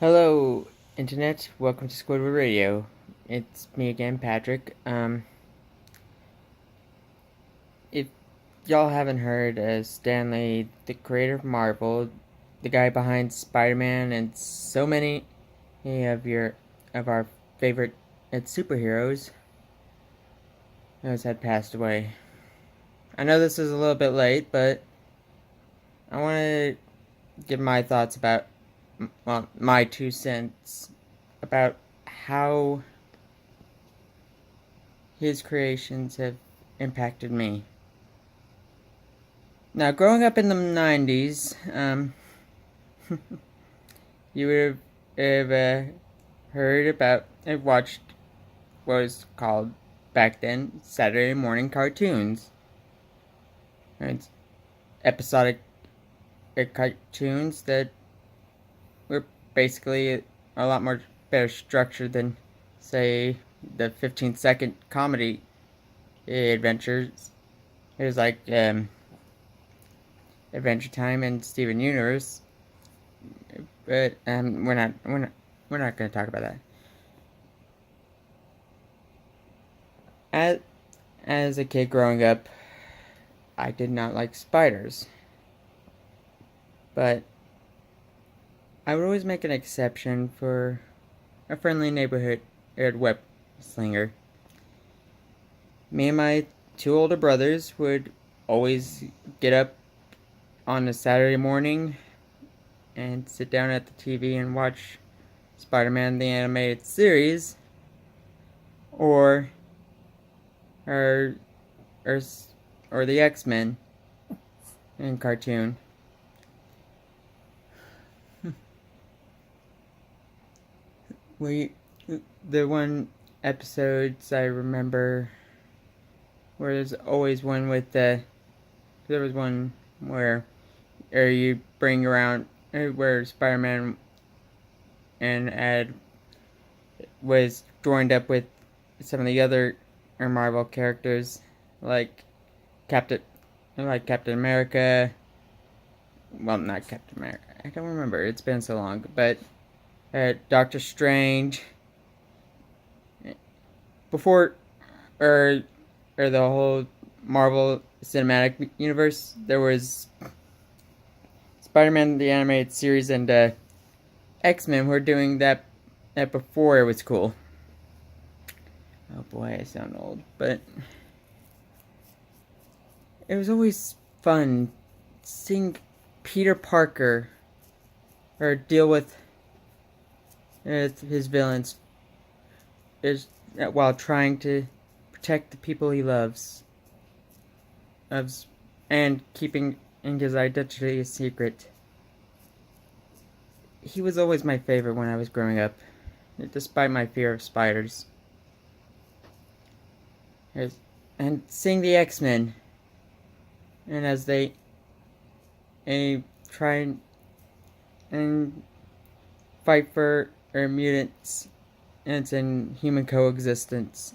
Hello, Internet. Welcome to Squidward Radio. It's me again, Patrick. If y'all haven't heard, Stanley, the creator of Marvel, the guy behind Spider-Man and so many of our favorite superheroes, had passed away. I know this is a little bit late, but I want to give my thoughts about, my 2 cents about how his creations have impacted me. Now, growing up in the 90s, you would have heard about and watched what was called back then Saturday morning cartoons. It's episodic cartoons that were basically a lot more better structured than, say, the 15-second comedy adventures. It was like Adventure Time and Steven Universe, but we're not going to talk about that. As a kid growing up, I did not like spiders, but I would always make an exception for a friendly neighborhood web slinger. Me and my two older brothers would always get up on a Saturday morning and sit down at the TV and watch Spider-Man the animated series, or or the X-Men in cartoon. The one episodes I remember where there's always one with there was one where you bring around where Spider-Man and Ed was joined up with some of the other Marvel characters like Captain America. Well, not Captain America. I don't remember. It's been so long. But Doctor Strange. Before, or the whole Marvel Cinematic Universe, there was Spider-Man the animated series and X-Men were doing that before it was cool. Oh boy, I sound old, but it was always fun seeing Peter Parker or deal with his villains while trying to protect the people he loves, and keeping his identity a secret. He was always my favorite when I was growing up, despite my fear of spiders. And seeing the X-Men, and as they try and fight for mutants and human coexistence.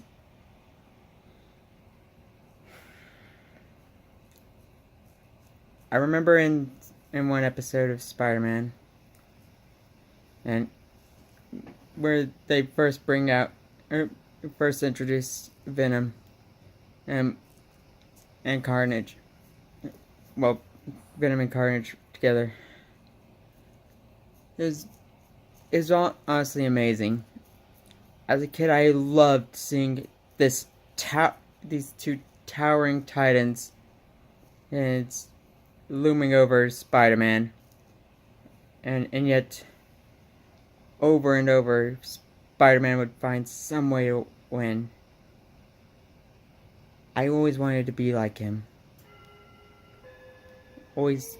I remember in one episode of Spider-Man, and where they first introduce Venom and Carnage. Well, Venom and Carnage together. It was all honestly amazing. As a kid, I loved seeing these two towering titans, and it's looming over Spider-Man, and yet over and over, Spider-Man would find some way to win. I always wanted to be like him. Always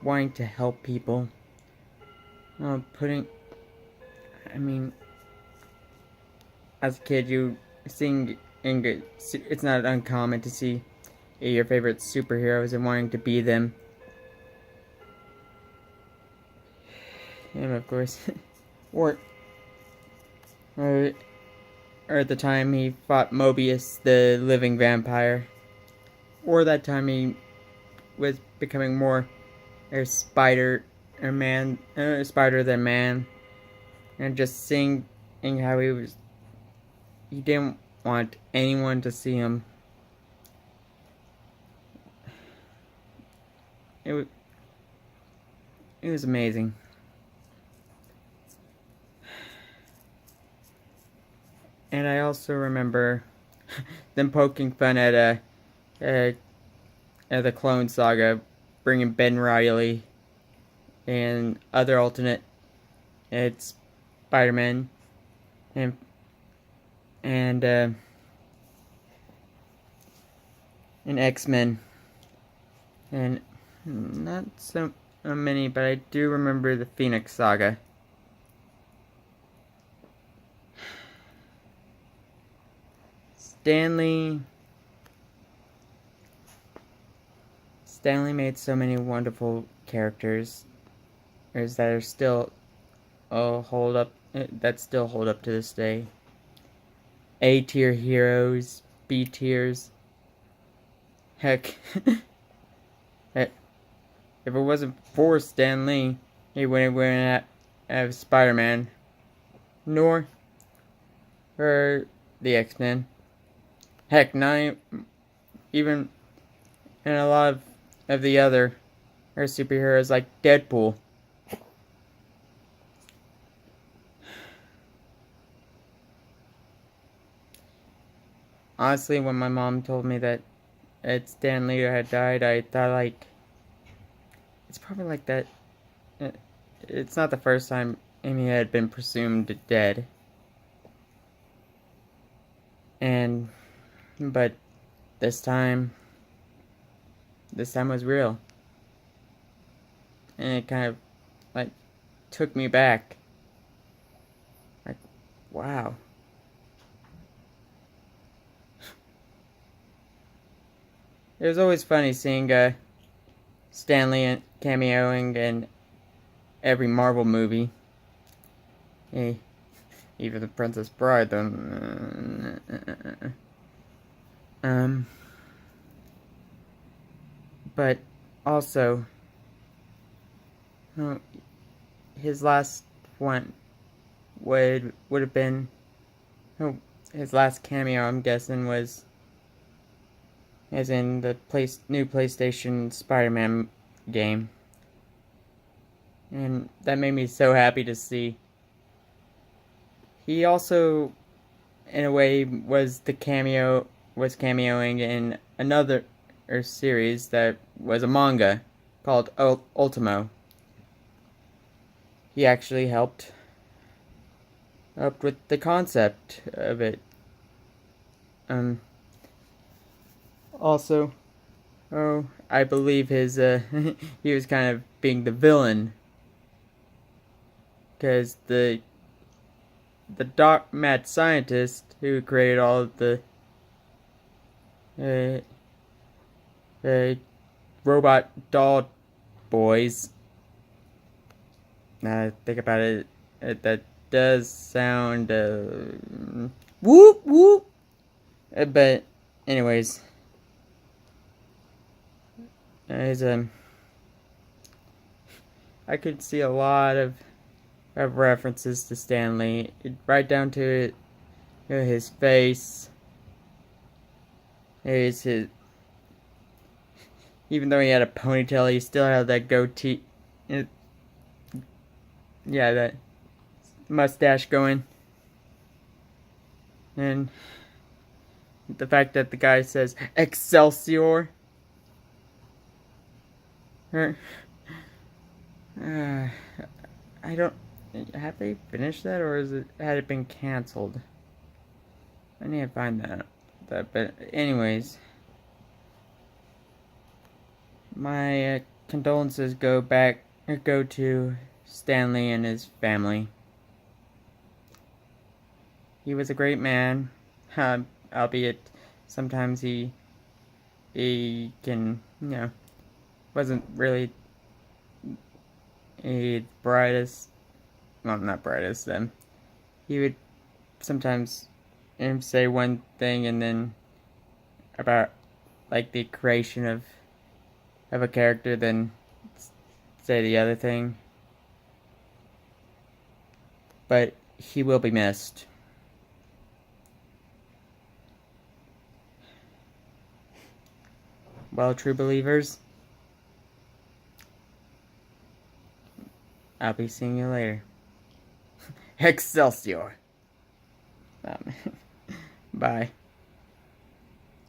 wanting to help people. As a kid, it's not uncommon to see your favorite superheroes and wanting to be them. And of course, or at the time he fought Mobius, the living vampire, or that time he was becoming more a spider than man, and just seeing how he didn't want anyone to see him. It was amazing. And I also remember them poking fun at the Clone Saga, bringing Ben Reilly and other alternate Spider-Man and X-Men, and not so many, but I do remember the Phoenix Saga. Stanley made so many wonderful characters that are still hold up to this day. A tier heroes, B tiers. Heck, if it wasn't for Stan Lee, he wouldn't have Spider-Man, nor the X-Men. Heck, not even in a lot of the other superheroes like Deadpool. Honestly, when my mom told me that Stan Lee had died, I thought, like, it's probably like that. It's not the first time Amy had been presumed dead. But this time was real. And it kind of, like, took me back. Like, wow. It was always funny seeing Stan Lee cameoing in every Marvel movie. Hey, even the Princess Bride, though. But also, his last one would have been, his last cameo, I'm guessing, was as in the new PlayStation Spider-Man game. And that made me so happy to see. He also, in a way, was cameoing in another series that was a manga called Ultimo. He actually helped with the concept of it. Also, I believe his he was kind of being the villain, because the mad scientist who created all of the robot doll boys. Now I think about it, that does sound whoop whoop. But anyways, I could see a lot of references to Stan Lee, right down to his face. His even though he had a ponytail, he still had that goatee. Yeah, that mustache going. And the fact that the guy says EXCELSIOR. I don't. Have they finished that, or had it been canceled? I need to find that. But anyways, my condolences go to Stan Lee and his family. He was a great man, albeit sometimes he can, wasn't really a brightest. Well, not brightest. He would sometimes say one thing and then about like the creation of a character, then say the other thing. but he will be missed. Well, true believers, I'll be seeing you later. Excelsior! Bye.